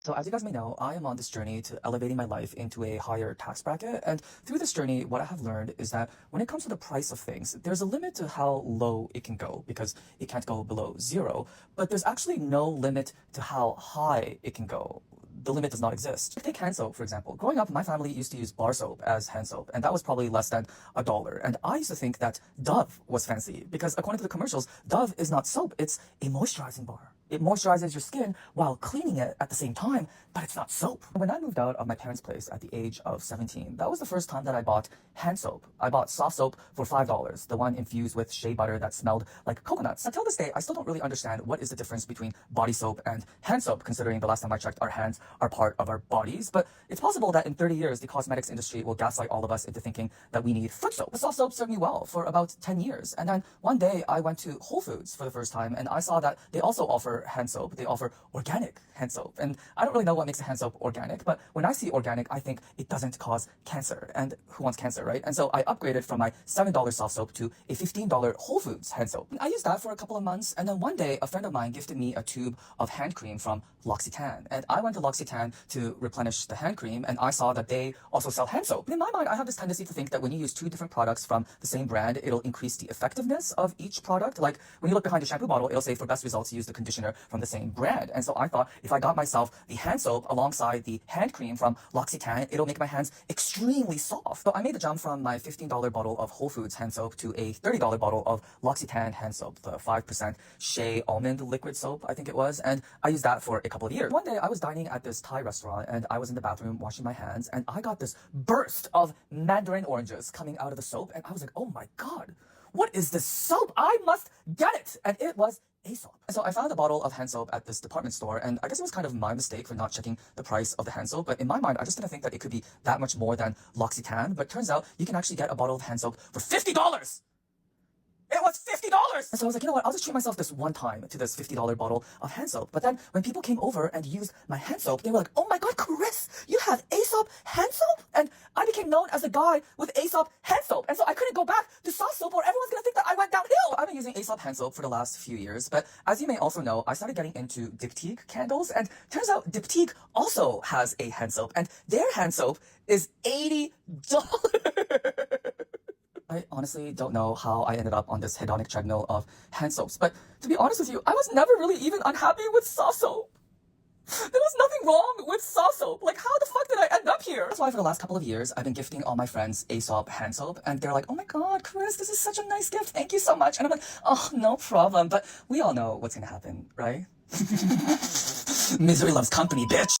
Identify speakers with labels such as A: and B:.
A: So as you guys may know, I am on this journey to elevating my life into a higher tax bracket. And through this journey, what I have learned is that when it comes to the price of things, there's a limit to how low it can go because it can't go below zero. But there's actually no limit to how high it can go. The limit does not exist. Take hand soap, for example. Growing up, my family used to use bar soap as hand soap, and that was probably less than $1. And I used to think that Dove was fancy because according to the commercials, Dove is not soap, it's a moisturizing bar. It moisturizes your skin while cleaning it at the same time, but it's not soap. When I moved out of my parents' place at the age of 17, that was the first time that I bought hand soap. I bought soft soap for $5, the one infused with shea butter that smelled like coconuts. Until this day, I still don't really understand what is the difference between body soap and hand soap, considering the last time I checked, our hands are part of our bodies. But it's possible that in 30 years, the cosmetics industry will gaslight all of us into thinking that we need foot soap. The soft soap served me well for about 10 years. And then one day I went to Whole Foods for the first time and I saw that they also offer hand soap. They offer organic hand soap. And I don't really know what makes a hand soap organic, but when I see organic, I think it doesn't cause cancer. And who wants cancer, right? And so I upgraded from my $7 soft soap to a $15 Whole Foods hand soap. I used that for a couple of months. And then one day, a friend of mine gifted me a tube of hand cream from L'Occitane. And I went to L'Occitane to replenish the hand cream, and I saw that they also sell hand soap. In my mind, I have this tendency to think that when you use two different products from the same brand, it'll increase the effectiveness of each product. Like when you look behind the shampoo bottle, it'll say for best results, use the conditioner from the same brand. And so I thought if I got myself the hand soap alongside the hand cream from L'Occitane, it'll make my hands extremely soft. So I made the jump from my $15 bottle of Whole Foods hand soap to a $30 bottle of L'Occitane hand soap, the 5% shea almond liquid soap, I think it was. And I used that for a couple of years. One day I was dining at this Thai restaurant and I was in the bathroom washing my hands and I got this burst of mandarin oranges coming out of the soap. And I was like, oh my God, what is this soap? I must get it. And it was Aesop. And so I found a bottle of hand soap at this department store, and I guess it was kind of my mistake for not checking the price of the hand soap, but in my mind, I just didn't think that it could be that much more than L'Occitane, but turns out you can actually get a bottle of hand soap for $50! It was $50! And so I was like, you know what, I'll just treat myself this one time to this $50 bottle of hand soap. But then when people came over and used my hand soap, they were like, oh my God, Chris, you have Aesop hand soap? And I became known as the guy with Aesop hand soap. And so I couldn't go back to soft soap or everyone's gonna think that I went downhill. I've been using Aesop hand soap for the last few years, but as you may also know, I started getting into Diptyque candles, and turns out Diptyque also has a hand soap, and their hand soap is $80. I honestly don't know how I ended up on this hedonic treadmill of hand soaps, but to be honest with you, I was never really even unhappy with soft soap. There was nothing wrong with soft soap. Like, how the fuck did I end up here? That's why for the last couple of years, I've been gifting all my friends Aesop hand soap, and they're like, oh my God, Chris, this is such a nice gift. Thank you so much. And I'm like, oh, no problem. But we all know what's gonna happen, right? Misery loves company, bitch.